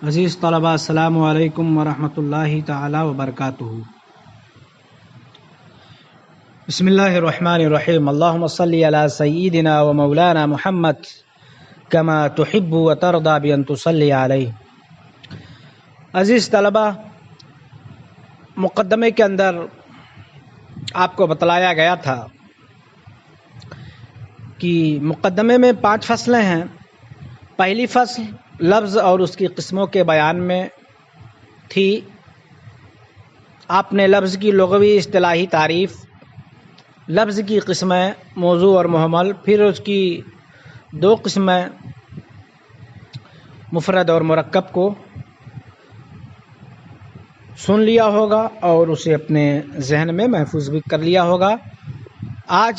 عزیز طلبہ السلام علیکم ورحمۃ اللہ تعالی وبرکاتہ۔ بسم اللہ الرحمن الرحیم، اللہم صلی علی سیدنا و مولانا محمد کما تحب و ترضی بان تصلی علیہ۔ عزیز طلبہ، مقدمے کے اندر آپ کو بتلایا گیا تھا کہ مقدمے میں 5 فصلیں ہیں۔ پہلی فصل لفظ اور اس کی قسموں کے بیان میں تھی۔ آپ نے لفظ کی لغوی اصطلاحی تعریف، لفظ کی قسمیں موضوع اور محمل، پھر اس کی 2 قسمیں مفرد اور مرکب کو سن لیا ہوگا اور اسے اپنے ذہن میں محفوظ بھی کر لیا ہوگا۔ آج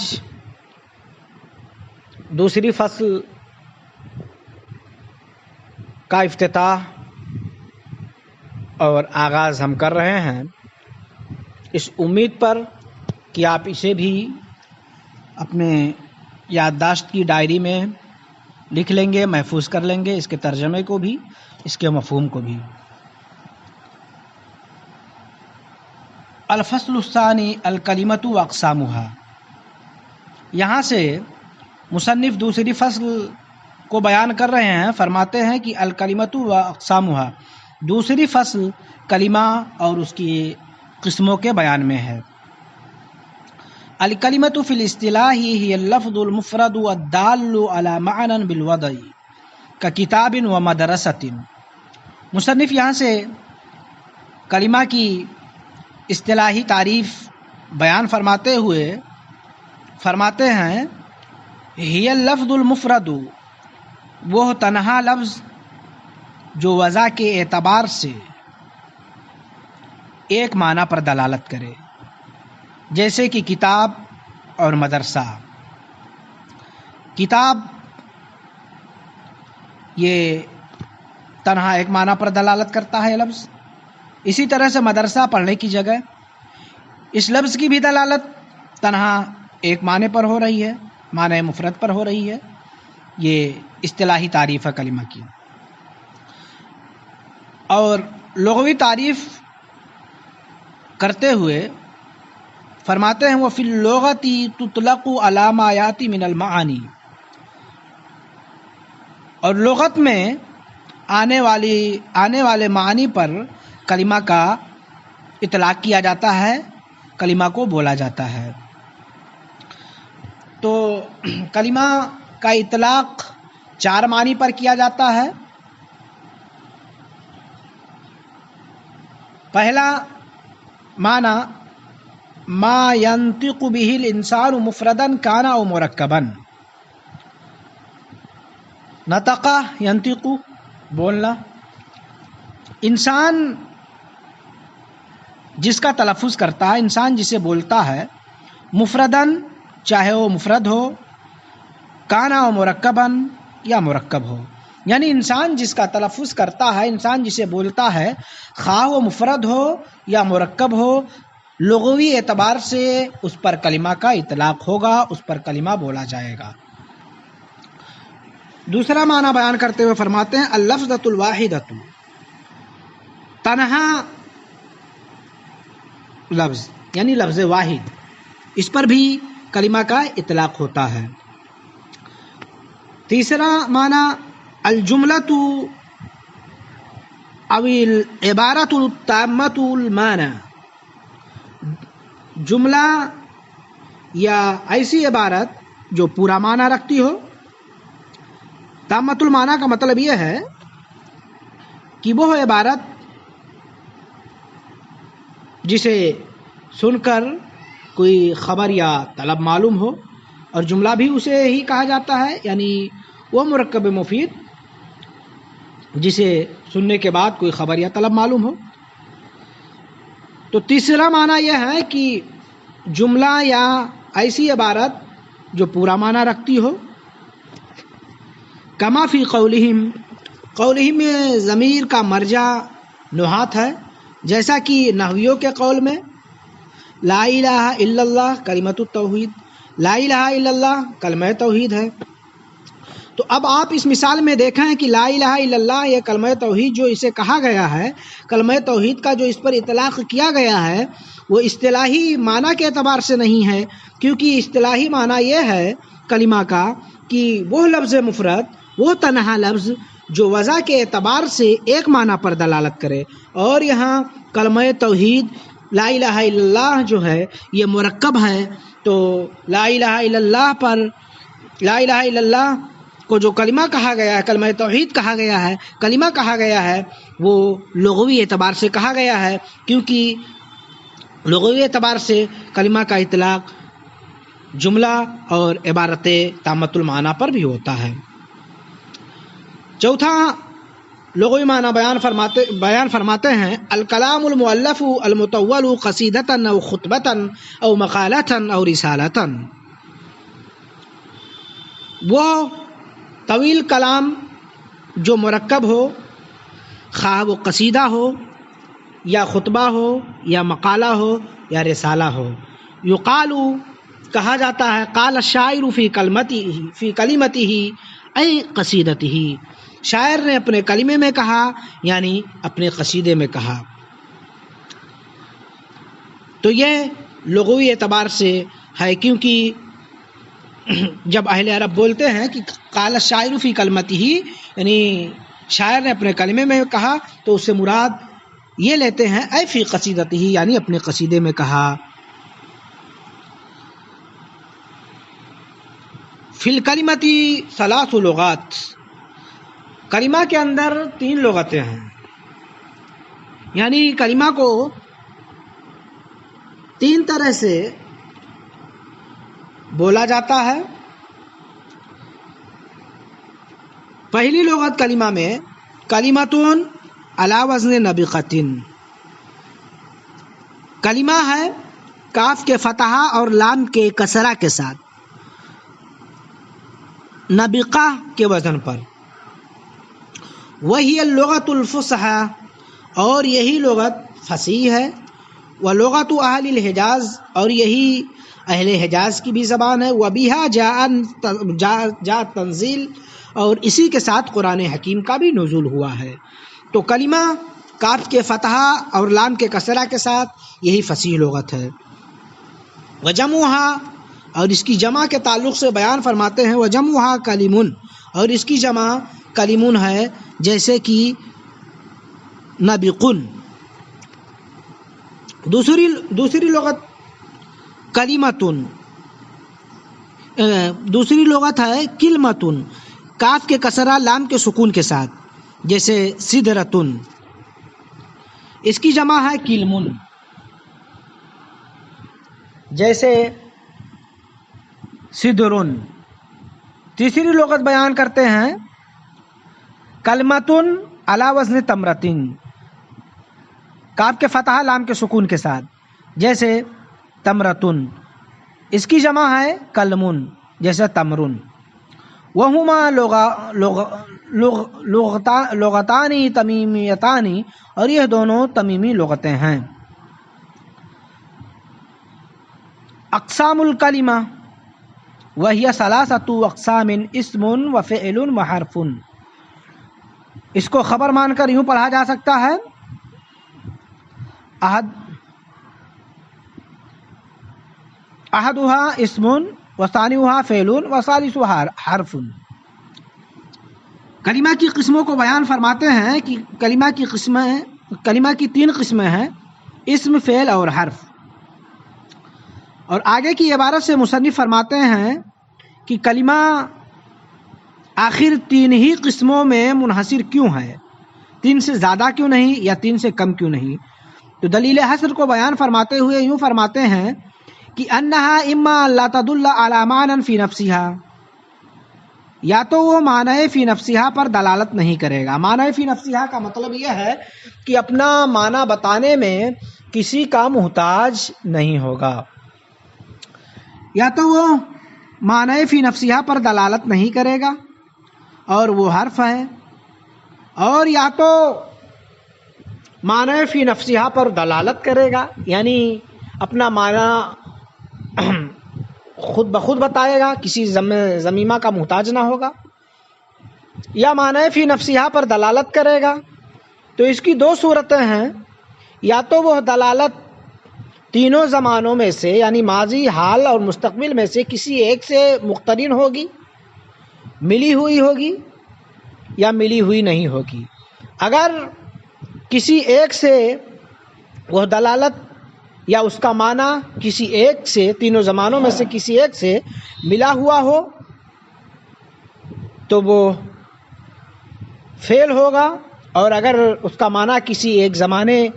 دوسری فصل کا افتتاح اور آغاز ہم کر رہے ہیں، اس امید پر کہ آپ اسے بھی اپنے یادداشت کی ڈائری میں لکھ لیں گے، محفوظ کر لیں گے، اس کے ترجمے کو بھی، اس کے مفہوم کو بھی۔ الفصل الثانی الکلمۃ و اقسامها، یہاں سے مصنف دوسری فصل کو بیان کر رہے ہیں۔ فرماتے ہیں کہ الکلمۃ و اقسامها، دوسری فصل کلمہ اور اس کی قسموں کے بیان میں ہے۔ الکلمۃ فی الاصطلاح ہی اللفظ المفرد الدال علی معنی بالوضع ککتاب و مدرسۃ۔ مصنف یہاں سے کلمہ کی اصطلاحی تعریف بیان فرماتے ہوئے فرماتے ہیں، ہی اللفظ المفرد، وہ تنہا لفظ جو وضع کے اعتبار سے ایک معنی پر دلالت کرے، جیسے کہ کتاب اور مدرسہ۔ کتاب یہ تنہا ایک معنی پر دلالت کرتا ہے لفظ، اسی طرح سے مدرسہ پڑھنے کی جگہ، اس لفظ کی بھی دلالت تنہا ایک معنی پر ہو رہی ہے، معنی مفرد پر ہو رہی ہے۔ یہ اصطلاحی تعریف ہے کلمہ کی۔ اور لغوی تعریف کرتے ہوئے فرماتے ہیں، وفی اللغۃ تطلق علی ما یاتی من المعانی، اور لغت میں آنے والے معنی پر کلمہ کا اطلاق کیا جاتا ہے، کلمہ کو بولا جاتا ہے۔ تو کلمہ کا اطلاق 4 معنی پر کیا جاتا ہے۔ پہلا معنی ما ينطق به الانسان مفردا کان او مرکبا، نطق ينطق بولنا، انسان جس کا تلفظ کرتا ہے، انسان جسے بولتا ہے، مفردن چاہے وہ مفرد ہو، کانا و مرکبن یا مرکب ہو، یعنی انسان جس کا تلفظ کرتا ہے، انسان جسے بولتا ہے، خواہ وہ مفرد ہو یا مرکب ہو، لغوی اعتبار سے اس پر کلمہ کا اطلاق ہوگا، اس پر کلمہ بولا جائے گا۔ دوسرا معنی بیان کرتے ہوئے فرماتے ہیں، اللفظۃ الواحدۃ، تنہا لفظ یعنی لفظ واحد، اس پر بھی کلمہ کا اطلاق ہوتا ہے۔ تیسرا معنی الجملۃ او العبارۃ التامۃ المعنی، جملہ یا ایسی عبارت جو پورا معنی رکھتی ہو۔ تامۃ المعنی کا مطلب یہ ہے کہ وہ عبارت جسے سن کر کوئی خبر یا طلب معلوم ہو، اور جملہ بھی اسے ہی کہا جاتا ہے، یعنی وہ مرکب مفید جسے سننے کے بعد کوئی خبر یا طلب معلوم ہو۔ تو تیسرا معنی یہ ہے کہ جملہ یا ایسی عبارت جو پورا معنی رکھتی ہو۔ کما فی قولہم میں ضمیر کا مرجع نحات ہے، جیسا کہ نحویوں کے قول میں لا الہ الا اللہ کلمۃ التوحید، لا الہ الا اللہ کلمہ توحید ہے۔ تو اب آپ اس مثال میں دیکھیں کہ لا الہ الا اللہ یہ کلمہ توحید جو اسے کہا گیا ہے، کلمہ توحید کا جو اس پر اطلاق کیا گیا ہے وہ اصطلاحی معنی کے اعتبار سے نہیں ہے، کیونکہ اصطلاحی معنی یہ ہے کلمہ کا کہ وہ لفظ مفرد، وہ تنہا لفظ جو وضع کے اعتبار سے ایک معنی پر دلالت کرے، اور یہاں کلمہ توحید لا الہ الا اللہ جو ہے یہ مرکب ہے، تو لا الہ الا اللہ پر لا الہ الا اللہ کو جو کلمہ کہا گیا ہے، کلمہ توحید کہا گیا ہے، کلمہ کہا گیا ہے، وہ لغوی اعتبار سے کہا گیا ہے، کیونکہ لغوی اعتبار سے کلمہ کا اطلاق جملہ اور عبارت تامۃ المعنی پر بھی ہوتا ہے۔ چوتھا لغوی معنی بیان فرماتے ہیں الکلام المؤلف المطول قصیدۃ او خطبۃ او مقالۃ او رسالۃ، وہ طویل کلام جو مرکب ہو، خواہ وہ قصیدہ ہو یا خطبہ ہو یا مقالہ ہو یا رسالہ ہو۔ یقال کہا جاتا ہے قال الشاعر فی کلمتہ ای قصیدتہ، شاعر نے اپنے کلمے میں کہا یعنی اپنے قصیدے میں کہا۔ تو یہ لغوی اعتبار سے ہے، کیونکہ جب اہل عرب بولتے ہیں کہ قال الشاعر فی کلمتہ یعنی شاعر نے اپنے کلمے میں کہا، تو اس سے مراد یہ لیتے ہیں اے فی قصیدتہ یعنی اپنے قصیدے میں کہا۔ فی الکلمۃ ثلاث لغات، کلمہ کے اندر 3 لغتیں ہیں، یعنی کلمہ کو 3 طرح سے بولا جاتا ہے۔ پہلی لغت کلمہ میں کلمتون علی وزن نبقتن، کلمہ ہے کاف کے فتحہ اور لام کے کسرہ کے ساتھ، نبقہ کے وزن پر۔ وہی اللغت الفصحی، اور یہی لغت فصیح ہے، ولغت اہل الحجاز، اور یہی اہل حجاز کی بھی زبان ہے، وبها جاء تنزیل، اور اسی کے ساتھ قرآن حکیم کا بھی نزول ہوا ہے۔ تو کلمہ کاف کے فتحہ اور لام کے کسرہ کے ساتھ یہی فصیح لغت ہے۔ وجمعها، اور اس کی جمع کے تعلق سے بیان فرماتے ہیں وجمعها کلمون، اور اس کی جمع کلمون ہے، جیسے کہ نبقن۔ دوسری لغت کلمتن، دوسری لغت ہے کلمتن، کاف کے کسرہ لام کے سکون کے ساتھ، جیسے سدرتن، اس کی جمع ہے کلمن، جیسے سدرن۔ تیسری لغت بیان کرتے ہیں کلمتن علی وزن تمرتن، کاف کے فتحہ لام کے سکون کے ساتھ، جیسے تمرتن، اس کی جمع ہے کلمن، جیسے تمرن۔ وہما لغتان تمیمیتان، اور یہ دونوں تمیمی لغتیں ہیں۔ اقسام الکلمہ وہی ثلاثۃ اقسام اسم وفعل وحرف، اس کو خبر مان کر یوں پڑھا جا سکتا ہے احدها اسم وثانیها فعل وثالثها حرف۔ کلمہ کی قسموں کو بیان فرماتے ہیں کہ کلمہ کی 3 قسمیں ہیں، اسم، فعل اور حرف۔ اور آگے کی عبارت سے مصنف فرماتے ہیں کہ کلمہ آخر 3 ہی قسموں میں منحصر کیوں ہے، 3 سے زیادہ کیوں نہیں یا 3 سے کم کیوں نہیں؟ تو دلیل حصر کو بیان فرماتے ہوئے یوں فرماتے ہیں کہ انہا اما لا تدل علی معنی فی نفسہا، یا تو وہ معنی فی نفسہا پر دلالت نہیں کرے گا۔ معنی فی نفسہا کا مطلب یہ ہے کہ اپنا معنی بتانے میں کسی کا محتاج نہیں ہوگا، یا تو وہ معنی فی نفسہا پر دلالت نہیں کرے گا اور وہ حرف ہے، اور یا تو معنی فی نفسہا پر دلالت کرے گا یعنی اپنا معنی خود بخود بتائے گا، کسی ضمیمہ کا محتاج نہ ہوگا، یا معنی فی نفسیہ پر دلالت کرے گا، تو اس کی دو صورتیں ہیں، یا تو وہ دلالت تینوں زمانوں میں سے یعنی ماضی، حال اور مستقبل میں سے کسی ایک سے مقترن ہوگی، ملی ہوئی ہوگی، یا ملی ہوئی نہیں ہوگی۔ اگر کسی ایک سے وہ دلالت یا اس کا معنی کسی ایک سے، تینوں زمانوں میں سے کسی ایک سے ملا ہوا ہو تو وہ فعل ہوگا، اور اگر اس کا معنی کسی ایک زمانے،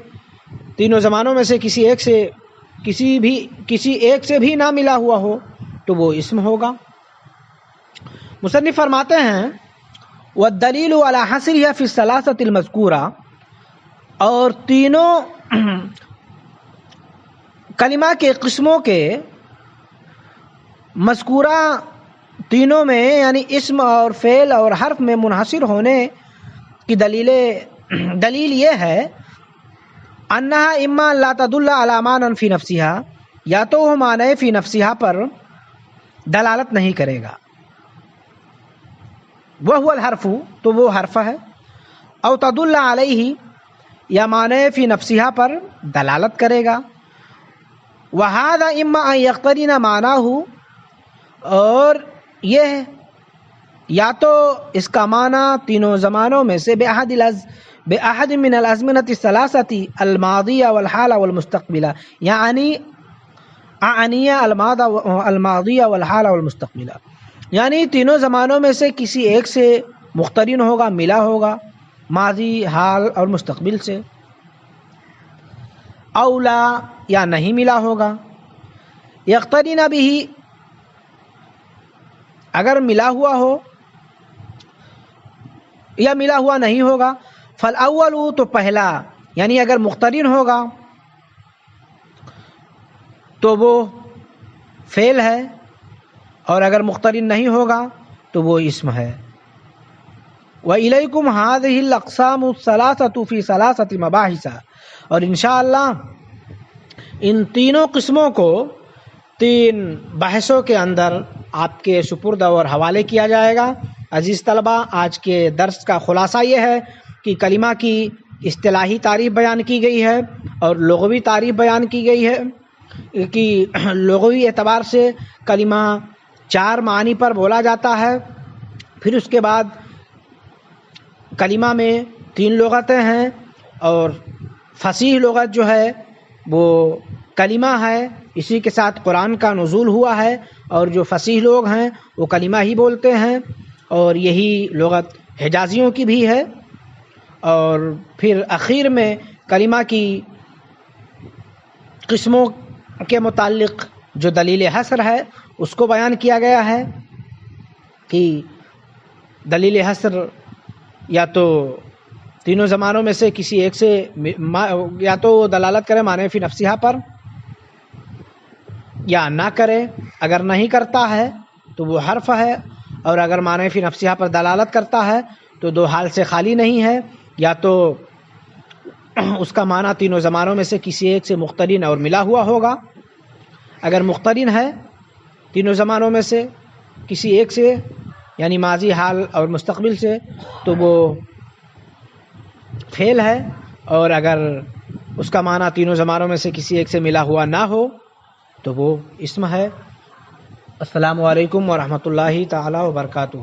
تینوں زمانوں میں سے کسی ایک سے بھی نہ ملا ہوا ہو تو وہ اسم ہوگا۔ مصنف فرماتے ہیں والدلیل علی حصرها فی الثلاثۃ المذکورہ، اور تینوں کلمہ کے قسموں کے مذکورہ تینوں میں یعنی اسم اور فعل اور حرف میں منحصر ہونے کی دلیل یہ ہے انہا اما لا تدل علی معنی فی نفسہا، یا تو وہ معنی فی نفسہا پر دلالت نہیں کرے گا، وہو الحرف، تو وہ حرف ہے، او تدل علیہ، یا معنی فی نفسہا پر دلالت کرے گا، وہذا اما ان یقترن معناہ، اور یہ یا تو اس کا معنی تینوں زمانوں میں سے بأحد من الازمنة الثلاثة الماضیہ والحال والمستقبلہ، یعنی الماضیہ والحال والمستقبلہ، یعنی تینوں زمانوں میں سے کسی ایک سے مقترن ہوگا، ملا ہوگا، ماضی، حال اور مستقبل سے، اولا یا نہیں ملا ہوگا، یقترن بھی اگر ملا ہوا ہو یا ملا ہوا نہیں ہوگا، فالاول تو پہلا یعنی اگر مقترن ہوگا تو وہ فعل ہے، اور اگر مقترن نہیں ہوگا تو وہ اسم ہے۔ وَإِلَيْكُمْ هَذِهِ الْأَقْسَامُ الثَّلَاثَةُ فِي ثَلَاثَةِ مَبَاحِثَ، اور انشاءاللہ ان تینوں قسموں کو تین بحثوں کے اندر آپ کے سپرد اور حوالے کیا جائے گا۔ عزیز طلبہ، آج کے درس کا خلاصہ یہ ہے کہ کلمہ کی اصطلاحی تعریف بیان کی گئی ہے اور لغوی تعریف بیان کی گئی ہے کہ لغوی اعتبار سے کلمہ چار معنی پر بولا جاتا ہے، پھر اس کے بعد کلمہ میں تین لغتیں ہیں، اور فصیح لغت جو ہے وہ کلمہ ہے، اسی کے ساتھ قرآن کا نزول ہوا ہے، اور جو فصیح لوگ ہیں وہ کلمہ ہی بولتے ہیں، اور یہی لغت حجازیوں کی بھی ہے۔ اور پھر اخیر میں کلمہ کی قسموں کے متعلق جو دلیل حصر ہے اس کو بیان کیا گیا ہے کہ دلیل حصر یا تو تینوں زمانوں میں سے کسی ایک سے یا تو دلالت کرے معنی فی نفسہا پر یا نہ کرے، اگر نہیں کرتا ہے تو وہ حرف ہے، اور اگر معنی فی نفسہا پر دلالت کرتا ہے تو دو حال سے خالی نہیں ہے، یا تو اس کا معنی تینوں زمانوں میں سے کسی ایک سے مقترن اور ملا ہوا ہوگا، اگر مقترن ہے تینوں زمانوں میں سے کسی ایک سے یعنی ماضی، حال اور مستقبل سے تو وہ فعل ہے، اور اگر اس کا معنی تینوں زمانوں میں سے کسی ایک سے ملا ہوا نہ ہو تو وہ اسم ہے۔ السلام علیکم ورحمۃ اللہ تعالی وبرکاتہ۔